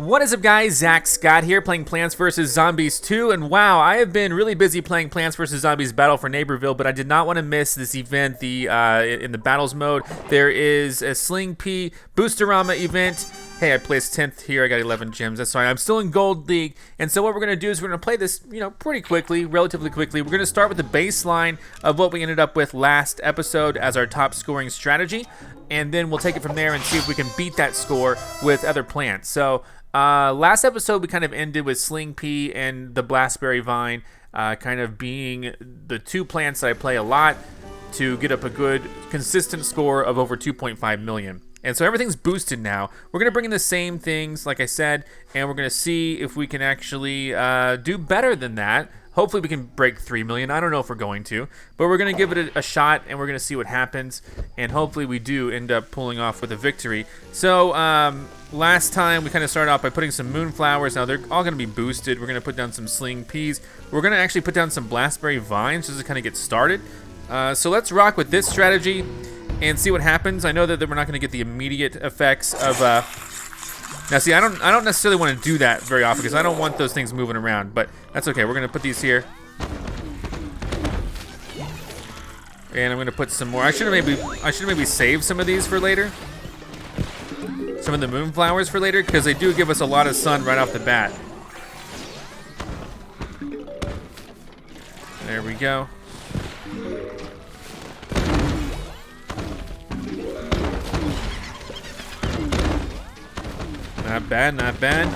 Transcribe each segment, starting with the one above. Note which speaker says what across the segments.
Speaker 1: What is up, guys? Zach Scott here, playing Plants vs. Zombies 2, and wow, I have been really busy playing Plants vs. Zombies Battle for Neighborville, but I did not want to miss this event. In the battles mode, there is a Sling P Boosterama event. Hey, I placed 10th here. I got 11 gems. That's fine. I'm still in Gold League, and so what we're gonna do is we're gonna play this, pretty quickly, relatively quickly. We're gonna start with the baseline of what we ended up with last episode as our top scoring strategy, and then we'll take it from there and see if we can beat that score with other plants. So. Last episode we kind of ended with Sling P and the Blastberry Vine kind of being the two plants that I play a lot to get up a good consistent score of over 2.5 million. And so everything's boosted now. We're going to bring in the same things, like I said, and we're going to see if we can actually do better than that. Hopefully we can break 3 million. I don't know if we're going to, but we're going to give it a shot, and we're going to see what happens, and hopefully we do end up pulling off with a victory. So last time we kind of started off by putting some Moonflowers. Now they're all going to be boosted. We're going to put down some Sling Peas. We're going to actually put down some Blastberry Vines just to kind of get started. So let's rock with this strategy and see what happens. I know that we're not going to get the immediate effects of... Now, see, I don't necessarily want to do that very often because I don't want those things moving around, but that's okay. We're going to put these here. And I'm going to put some more. I should have maybe saved some of these for later. Some of the Moonflowers for later because they do give us a lot of sun right off the bat. There we go. Not bad, not bad.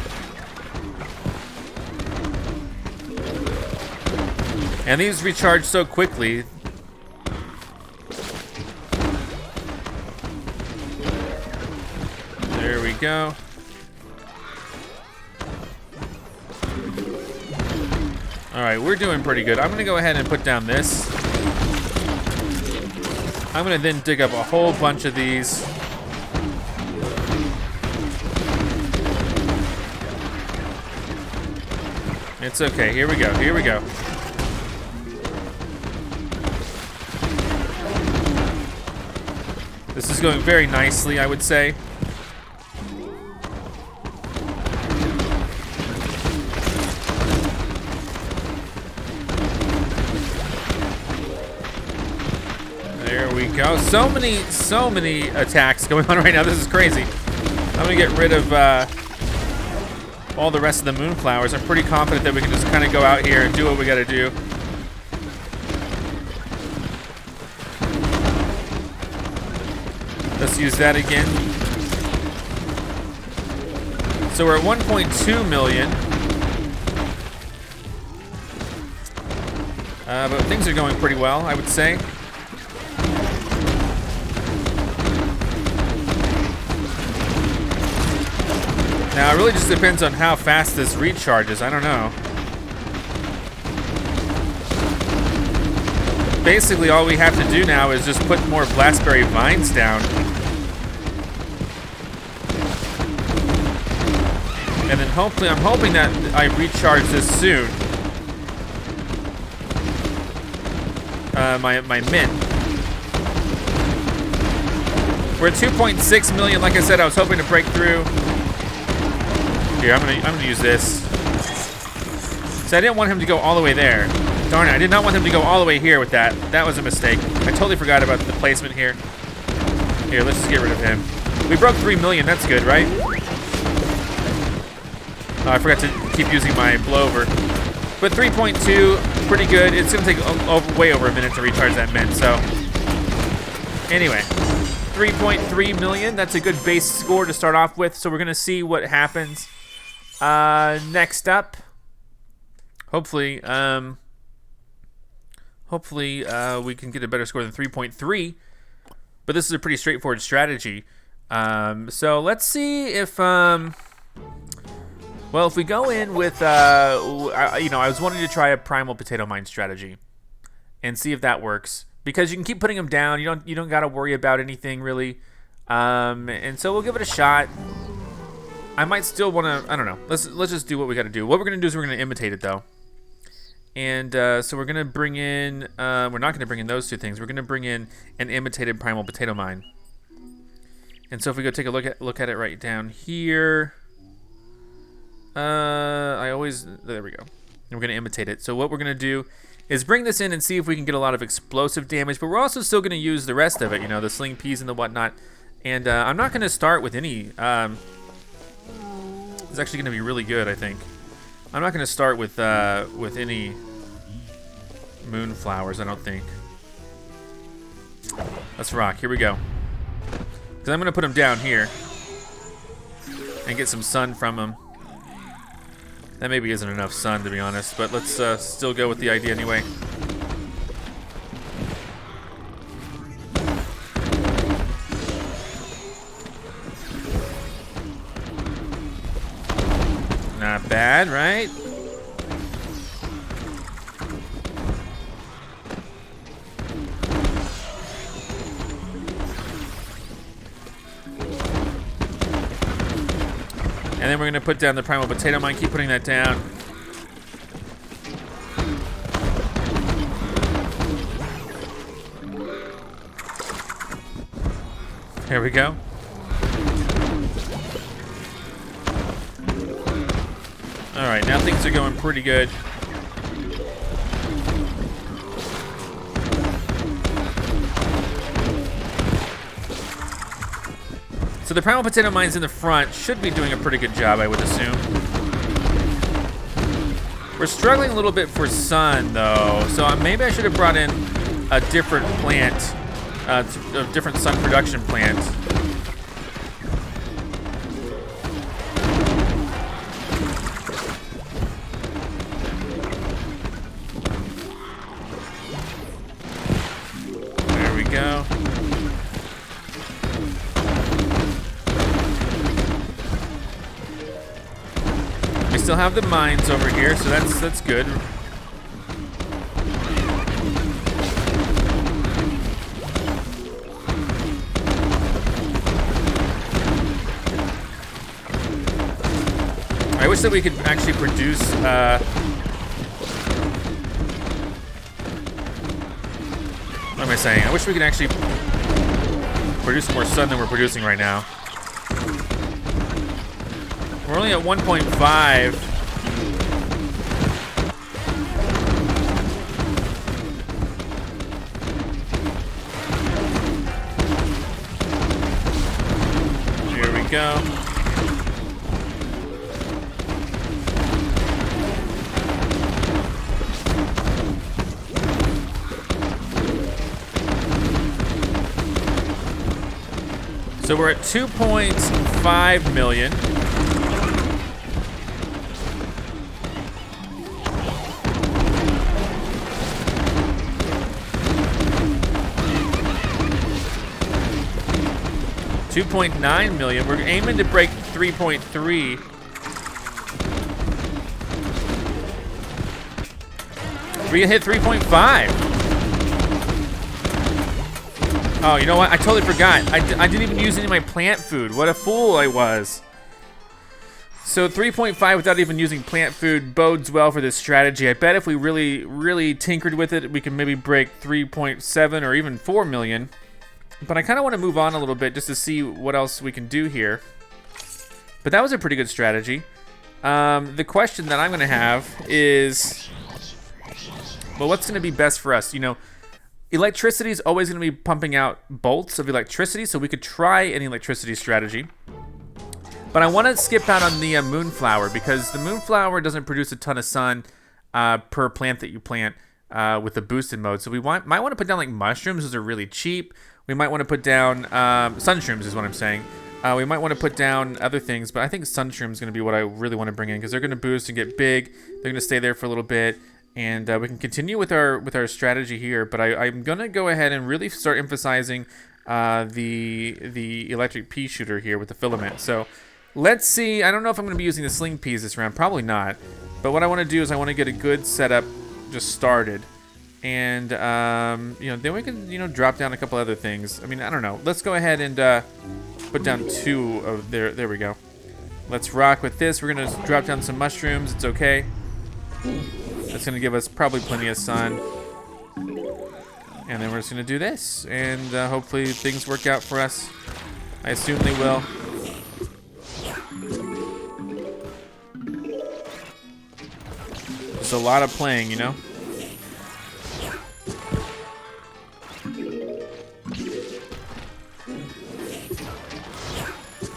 Speaker 1: And these recharge so quickly. There we go. All right, we're doing pretty good. I'm gonna go ahead and put down this. I'm gonna then dig up a whole bunch of these. It's okay. Here we go. Here we go. This is going very nicely, I would say. There we go. So many attacks going on right now. This is crazy. I'm gonna get rid of all the rest of the Moonflowers. I'm pretty confident that we can just kind of go out here and do what we got to do. Let's use that again. So we're at 1.2 million. But things are going pretty well, I would say. Now, it really just depends on how fast this recharges. I don't know. Basically, all we have to do now is just put more Blastberry Vines down. And then hopefully, I'm hoping that I recharge this soon. My mint. We're at 2.6 million. Like I said, I was hoping to break through. Here, I'm gonna use this. So I didn't want him to go all the way there. Darn it, I did not want him to go all the way here with that. That was a mistake. I totally forgot about the placement here. Here, let's just get rid of him. We broke 3 million, that's good, right? Oh, I forgot to keep using my blower. But 3.2, pretty good. It's gonna take way over a minute to recharge that mint, so. Anyway, 3.3 million, that's a good base score to start off with, so we're gonna see what happens. Next up, hopefully we can get a better score than 3.3, but this is a pretty straightforward strategy. So let's see if, well, if we go in with, I was wanting to try a Primal potato mine strategy and see if that works, because you can keep putting them down. You don't got to worry about anything really, and so we'll give it a shot. I might still want to, I don't know. Let's just do what we got to do. What we're going to do is we're going to imitate it, though. And so we're going to bring in, we're not going to bring in those two things. We're going to bring in an imitated Primal potato mine. And so if we go take a look at it right down here, There we go. And we're gonna imitate it. So what we're gonna do is bring this in and see if we can get a lot of explosive damage, but we're also still gonna use the rest of it, you know, the sling peas and the whatnot. And I'm not gonna start with any, it's actually gonna be really good, I think. I'm not gonna start with any Moonflowers, I don't think. Let's rock, here we go. Because I'm gonna put them down here and get some sun from them. That maybe isn't enough sun, to be honest, but let's still go with the idea anyway. Not bad, right? And then we're gonna put down the Primal Potato Mine, keep putting that down. There we go. All right, now things are going pretty good. So the Primal Potato Mines in the front should be doing a pretty good job, I would assume. We're struggling a little bit for sun, though, so maybe I should have brought in a different plant, a different sun production plant. There we go. We still have the mines over here, so that's good. I wish that we could actually produce what am I saying? I wish we could actually produce more sun than we're producing right now. We're only at 1.5. Here we go. So we're at 2.5 million. $2.9 million. We're aiming to break 3.3. We hit 3.5. Oh, you know what? I totally forgot. I didn't even use any of my plant food. What a fool I was. So 3.5 without even using plant food bodes well for this strategy. I bet if we really tinkered with it, we can maybe break 3.7 or even 4 million. But I kind of want to move on a little bit just to see what else we can do here. But that was a pretty good strategy. The question that I'm going to have is, well, what's going to be best for us? You know, electricity is always going to be pumping out bolts of electricity, so we could try an electricity strategy. But I want to skip out on the Moonflower, because the Moonflower doesn't produce a ton of sun per plant that you plant with the boosted mode. So we might want to put down like mushrooms. Those are really cheap. We might want to put down sunshrooms is what I'm saying. We might want to put down other things, but I think sunshroom is going to be what I really want to bring in, because they're going to boost and get big. They're going to stay there for a little bit, and we can continue with our strategy here. But I'm going to go ahead and really start emphasizing the electric pea shooter here with the filament. So let's see. I don't know if I'm going to be using the sling peas this round. Probably not. But what I want to do is I want to get a good setup just started. And, you know, then we can, you know, drop down a couple other things. I mean, I don't know. Let's go ahead and put down 2 of there we go. Let's rock with this. We're going to drop down some mushrooms. It's okay. That's going to give us probably plenty of sun. And then we're just going to do this. And hopefully things work out for us. I assume they will. a lot of playing, you know?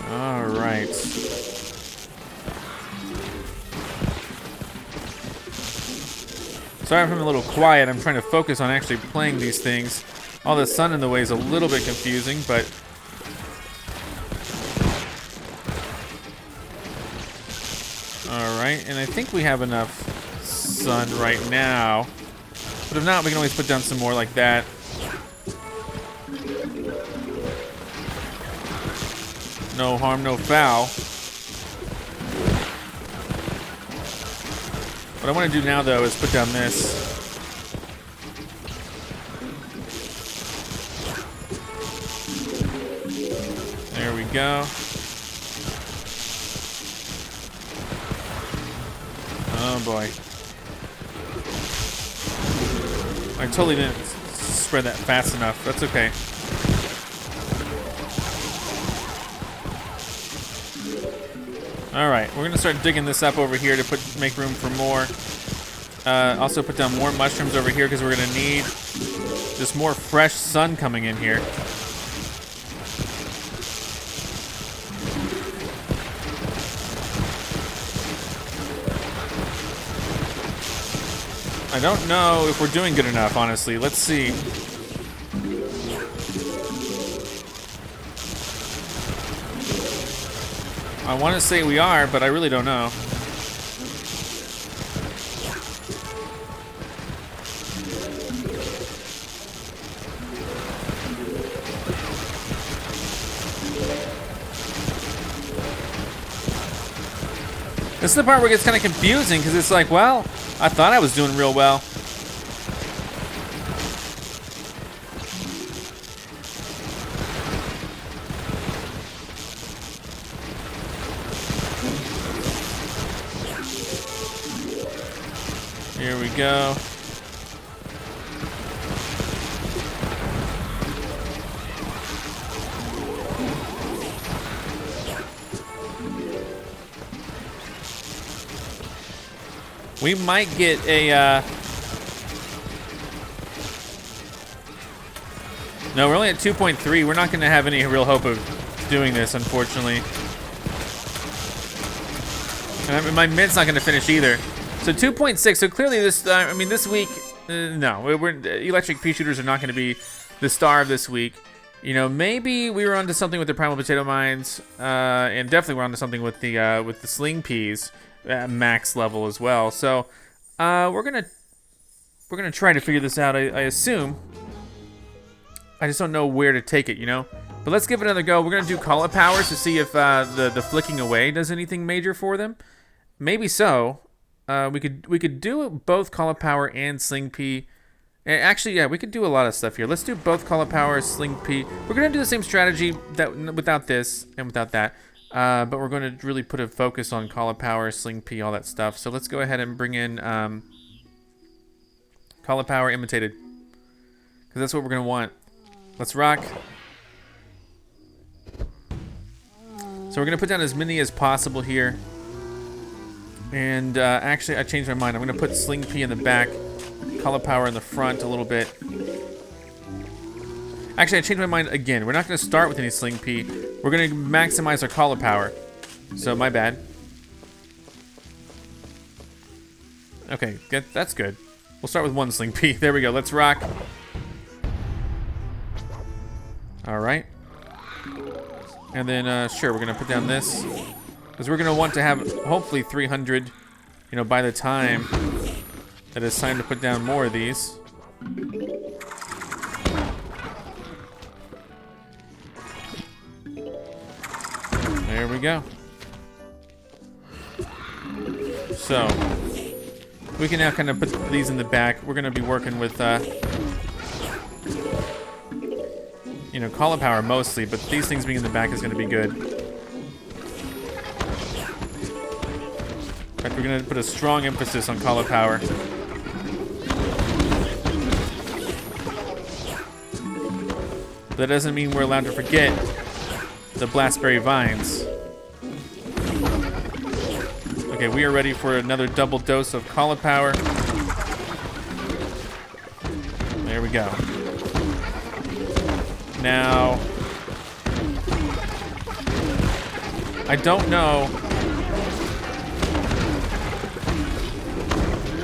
Speaker 1: All right. Sorry if I'm a little quiet. I'm trying to focus on actually playing these things. All the sun in the way is a little bit confusing, but... Alright, and I think we have enough sun right now. But if not, we can always put down some more like that. No harm, no foul. What I want to do now, though, is put down this. There we go. Oh boy. I totally didn't spread that fast enough. That's okay. All right, we're gonna start digging this up over here to make room for more. Also put down more mushrooms over here because we're gonna need just more fresh sun coming in here. I don't know if we're doing good enough, honestly. Let's see. I want to say we are, but I really don't know. This is the part where it gets kind of confusing because it's like, well, I thought I was doing real well. Here we go. We might get a, no, we're only at 2.3. We're not gonna have any real hope of doing this, unfortunately. And my mid's not gonna finish either. So 2.6, so clearly this, I mean, this week, no, electric pea shooters are not gonna be the star of this week. You know, maybe we were onto something with the Primal potato mines, and definitely we're onto something with the Sling peas. Max level as well. So we're gonna try to figure this out. I assume. I just don't know where to take it, you know. But let's give it another go. We're gonna do Caulipower to see if the flicking away does anything major for them. Maybe so. We could do both Caulipower and Sling pea. Actually, yeah, we could do a lot of stuff here. Let's do both Caulipower, Sling pea. We're gonna do the same strategy that without this and without that. But we're going to really put a focus on Caulipower, Sling pea, all that stuff. So let's go ahead and bring in Caulipower imitated, because that's what we're going to want. Let's rock. So we're going to put down as many as possible here. And actually, I changed my mind. I'm going to put Sling pea in the back, Caulipower in the front a little bit. Actually, I changed my mind again. We're not going to start with any Sling pea. We're going to maximize our Caulipower. So, my bad. Okay, that's good. We'll start with one Sling pea. There we go. Let's rock. All right. And then, sure, we're going to put down this. Because we're going to want to have, hopefully, 300, you know, by the time that it's time to put down more of these. There we go. So, we can now kind of put these in the back. We're going to be working with, you know, Caulipower mostly, but these things being in the back is going to be good. In fact, we're going to put a strong emphasis on Caulipower. That doesn't mean we're allowed to forget the Blastberry vines. Okay, we are ready for another double dose of Caulipower. There we go. Now, I don't know.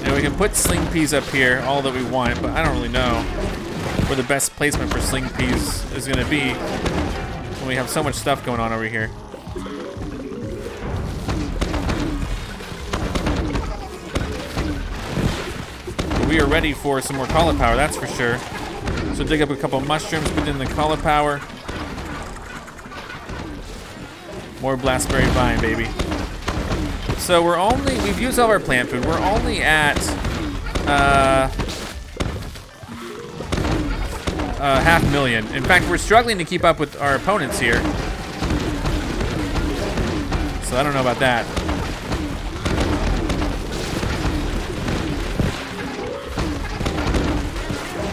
Speaker 1: Now we can put Sling Peas up here, all that we want, but I don't really know where the best placement for Sling Peas is gonna be when we have so much stuff going on over here. But we are ready for some more Caulipower, that's for sure. So dig up a couple mushrooms, put in the Caulipower. More Blackberry Vine, baby. So we've used all our plant food. We're only at 500,000. In fact, we're struggling to keep up with our opponents here. So I don't know about that.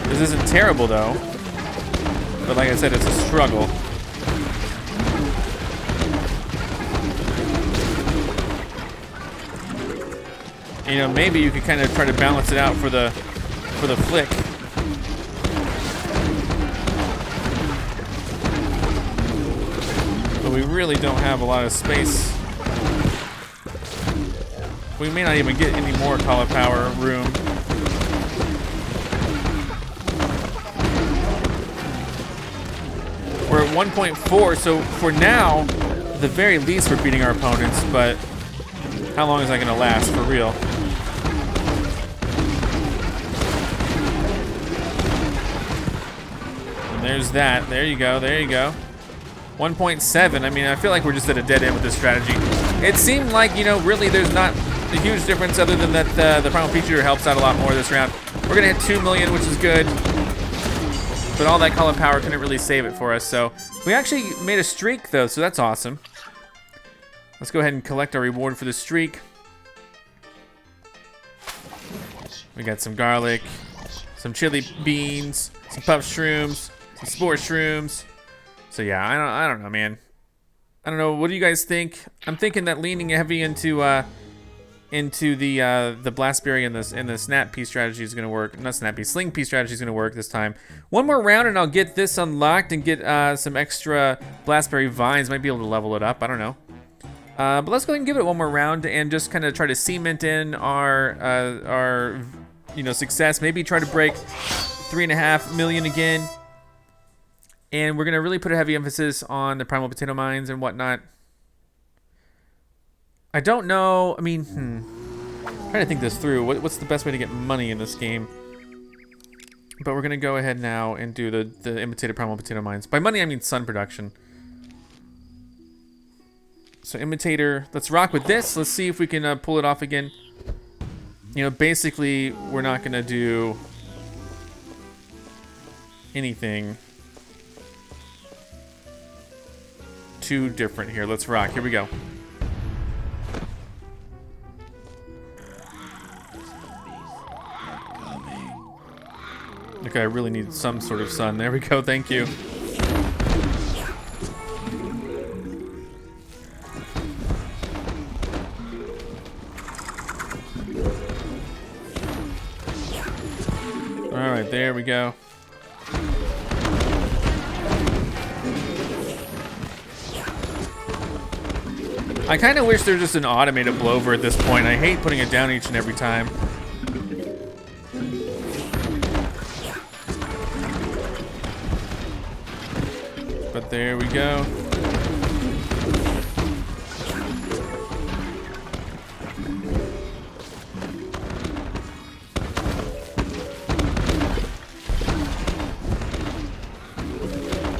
Speaker 1: This isn't terrible though. But like I said, it's a struggle. You know, maybe you could kind of try to balance it out for the flick. But we really don't have a lot of space. We may not even get any more Caulipower room. We're at 1.4, so for now, the very least we're beating our opponents, but how long is that gonna last, for real? And there's that, there you go, there you go. 1.7, I mean, I feel like we're just at a dead end with this strategy. It seemed like, you know, really there's not a huge difference other than that the Primal Peashooter helps out a lot more this round. We're gonna hit 2 million, which is good. But all that Caulipower couldn't really save it for us, so we actually made a streak though, so that's awesome. Let's go ahead and collect our reward for the streak. We got some garlic, some chili beans, some puff shrooms, some spore shrooms. So yeah, I don't know, man. I don't know. What do you guys think? I'm thinking that leaning heavy into the Blastberry and the Snap Pea strategy is gonna work. Not Snap Pea, Sling Pea strategy is gonna work this time. One more round and I'll get this unlocked and get some extra Blastberry vines. Might be able to level it up. I don't know. But let's go ahead and give it one more round and just kind of try to cement in our success. Maybe try to break 3.5 million again. And we're gonna really put a heavy emphasis on the Primal Potato Mines and whatnot. I don't know, I mean, trying to think this through. What's the best way to get money in this game? But we're gonna go ahead now and do the imitated Primal Potato Mines. By money, I mean sun production. So imitator, let's rock with this. Let's see if we can pull it off again. You know, basically, we're not gonna do anything too different here. Let's rock, here we go. Okay, I really need some sort of sun. There we go, thank you. All right, there we go. I kind of wish there was just an automated blower at this point. I hate putting it down each and every time. But there we go.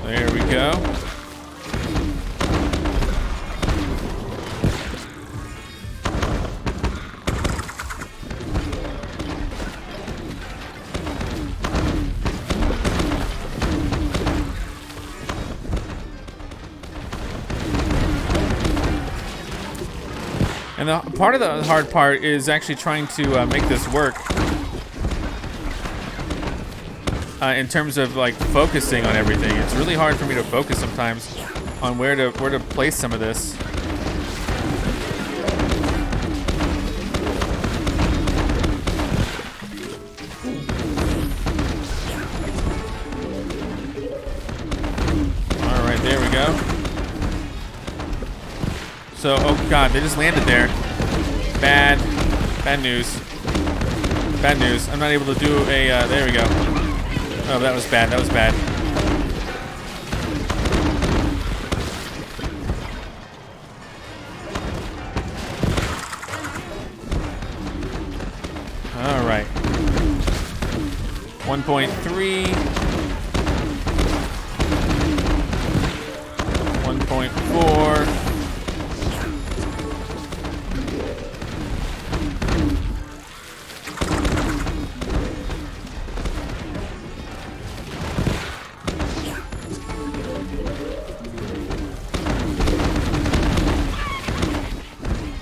Speaker 1: There we go. And part of the hard part is actually trying to make this work in terms of like focusing on everything. It's really hard for me to focus sometimes on where to place some of this. there we go. So, oh god, they just landed there. Bad news. Bad news. I'm not able to do a, there we go. Oh, that was bad, that was bad. All right. 1.3. 1.4.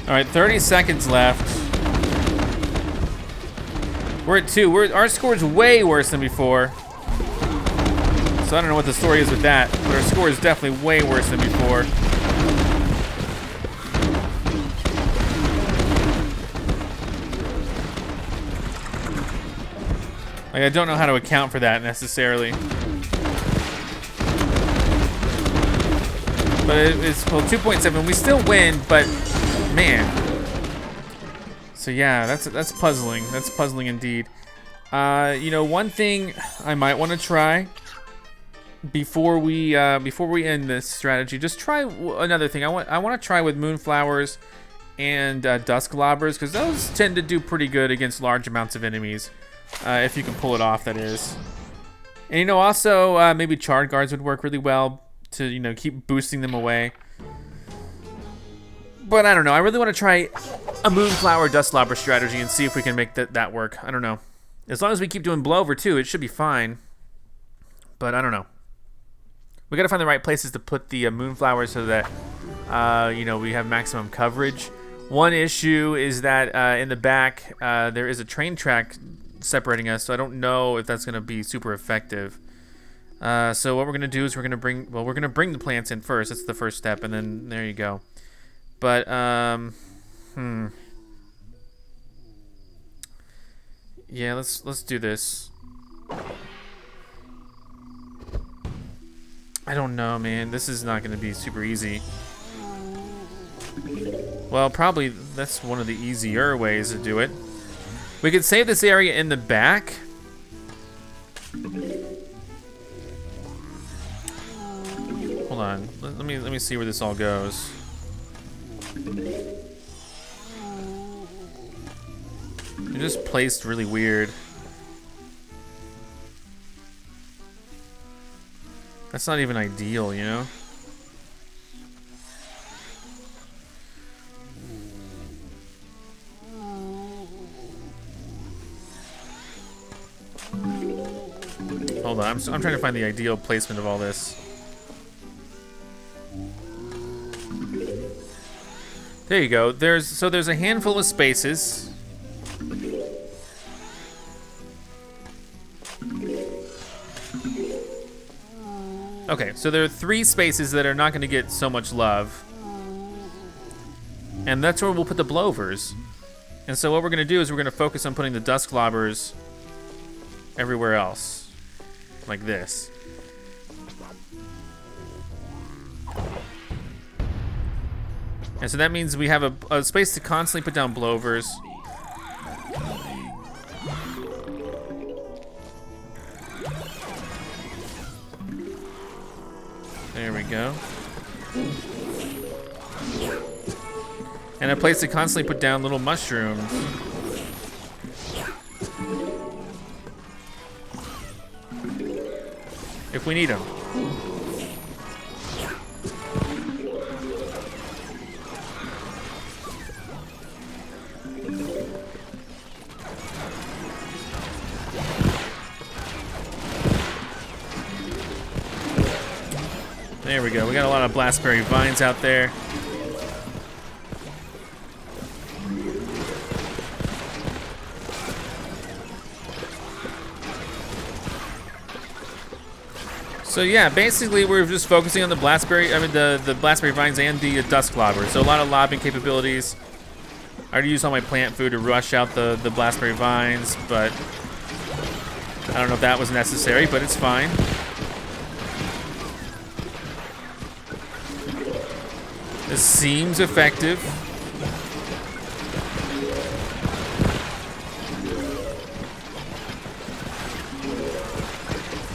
Speaker 1: All right, 30 seconds left. We're at 2. Our score's way worse than before. So I don't know what the story is with that, but our score is definitely way worse than before. Like, I don't know how to account for that necessarily. But it's, well, 2.7. We still win, but man. So yeah, that's puzzling. That's puzzling indeed. You know, one thing I might want to try before we end this strategy, just try another thing. I want to try with Moonflowers and dusk lobbers, because those tend to do pretty good against large amounts of enemies, if you can pull it off, that is. And you know, also maybe Chard guards would work really well to, you know, keep boosting them away. But I don't know. I really want to try a Moonflower Dust Lobber strategy and see if we can make that work. I don't know. As long as we keep doing blowover too, it should be fine. But I don't know. We got to find the right places to put the Moonflower so that you know, we have maximum coverage. One issue is that in the back there is a train track separating us, so I don't know if that's going to be super effective. So what we're going to do is we're going to bring the plants in first. That's the first step, and then there you go. But, yeah, let's do this. I don't know, man. This is not going to be super easy. Well, probably that's one of the easier ways to do it. We could save this area in the back. Hold on. Let me see where this all goes. They're just placed really weird. That's not even ideal, you know? Hold on, I'm trying to find the ideal placement of all this. There you go. There's a handful of spaces. Okay, so there are 3 spaces that are not going to get so much love. And that's where we'll put the blowovers. And so what we're going to do is we're going to focus on putting the dusk lobbers everywhere else. Like this. And so that means we have a space to constantly put down blowovers. There we go. And a place to constantly put down little mushrooms. If we need them. There we go. We got a lot of blackberry vines out there. So yeah, basically we're just focusing on the the blackberry vines and the dusk lobber. So a lot of lobbing capabilities. I already used all my plant food to rush out the blackberry vines, but I don't know if that was necessary, but it's fine. This seems effective.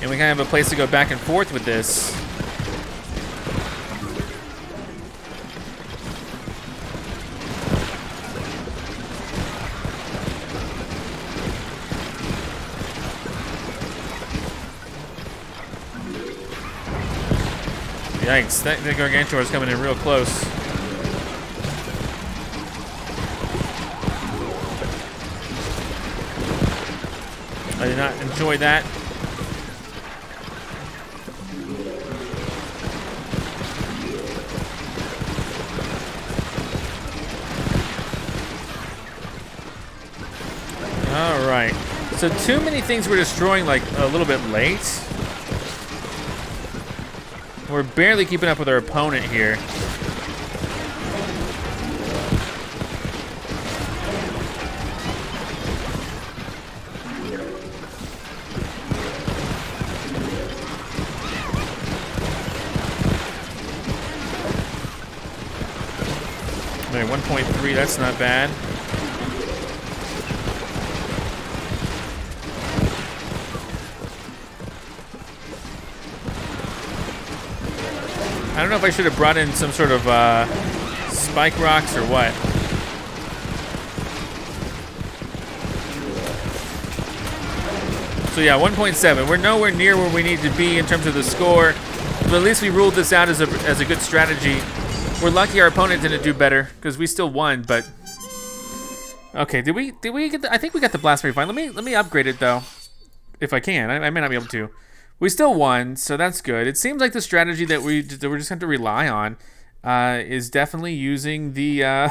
Speaker 1: And we kind of have a place to go back and forth with this. Yikes, that Gargantuar is coming in real close. I did not enjoy that. All right, so too many things we're destroying like a little bit late. We're barely keeping up with our opponent here. All right, 1.3, that's not bad. I don't know if I should have brought in some sort of spike rocks or what. So yeah, 1.7. We're nowhere near where we need to be in terms of the score, but at least we ruled this out as a good strategy. We're lucky our opponent didn't do better because we still won. But okay, did we get? I think we got the blast very fine. Let me upgrade it though, if I can. I may not be able to. We still won, so that's good. It seems like the strategy that we're just going to rely on is definitely using the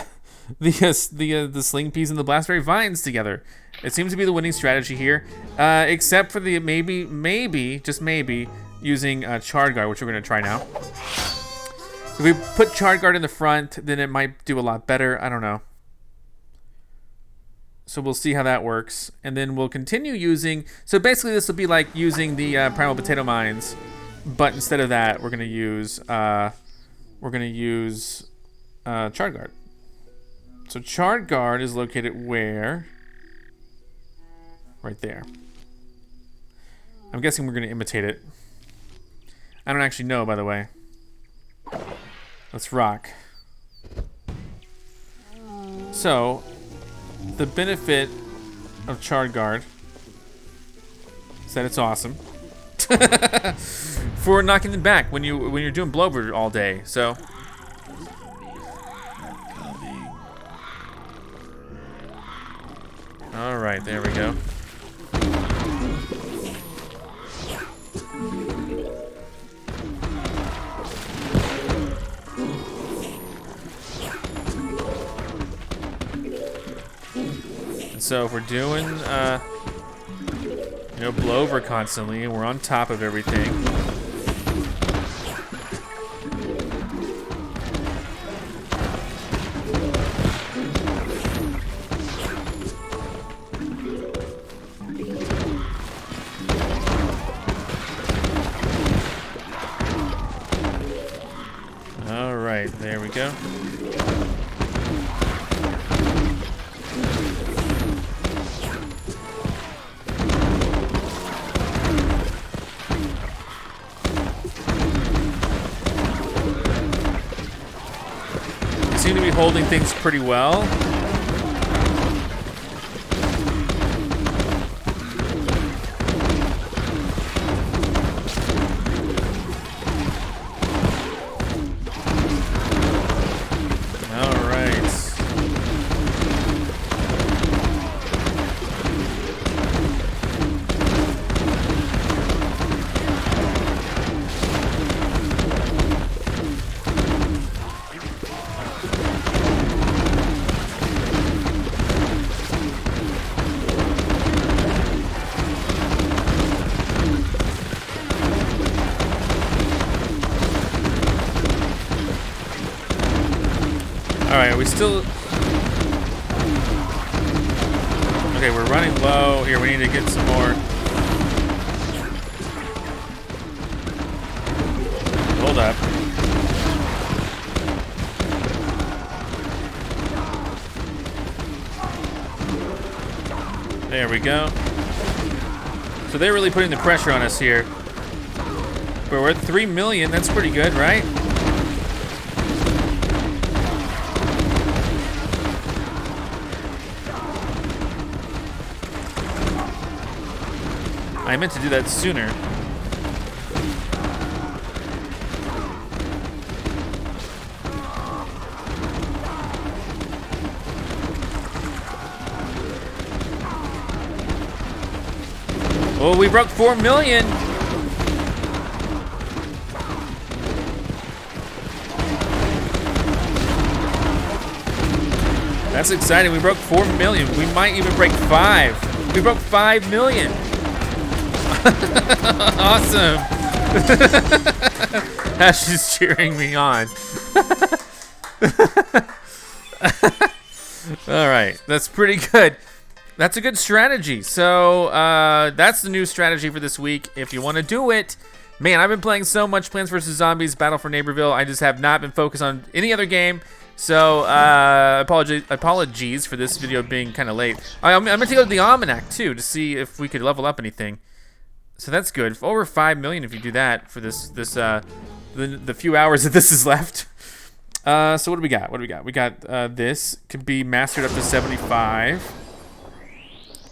Speaker 1: sling peas and the blackberry vines together. It seems to be the winning strategy here, except for the maybe just maybe using Chard guard, which we're going to try now. If we put Chard guard in the front, then it might do a lot better. I don't know. So we'll see how that works, and then we'll continue using. So basically, this will be like using the primal potato mines, but instead of that, we're gonna use Chard guard. So Chard guard is located where? Right there. I'm guessing we're gonna imitate it. I don't actually know, by the way. Let's rock. So. The benefit of Chard guard is that it's awesome for knocking them back when you're doing blowover all day. So all right, there we go. So if we're doing, blowover constantly, and we're on top of everything. All right, there we go. Seem to be holding things pretty well. All right. All right, are we still? Okay, we're running low here. We need to get some more. Hold up. we go. So they're really putting the pressure on us here. But we're at 3 million. That's pretty good, right? I meant to do that sooner. Oh, we broke 4 million. That's exciting. We broke 4 million. We might even break 5. We broke 5 million. Awesome. Ash is cheering me on. All right, that's pretty good. That's a good strategy. So that's the new strategy for this week. If you want to do it, man, I've been playing so much Plants vs. Zombies Battle for Neighborville. I just have not been focused on any other game. So apologies for this video being kind of late. I'm gonna take a look at the almanac too to see if we could level up anything. So that's good. Over 5 million if you do that for the few hours that this is left. So what do we got? What do we got? We got this could be mastered up to 75.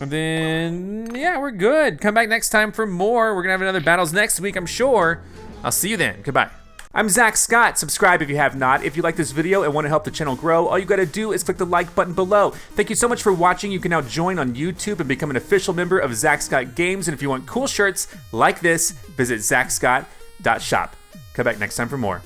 Speaker 1: And then, yeah, we're good. Come back next time for more. We're gonna have another battles next week, I'm sure. I'll see you then. Goodbye. I'm Zach Scott. Subscribe if you have not. If you like this video and want to help the channel grow, all you gotta do is click the like button below. Thank you so much for watching. You can now join on YouTube and become an official member of ZackScottGames. And if you want cool shirts like this, visit ZackScott.shop. Come back next time for more.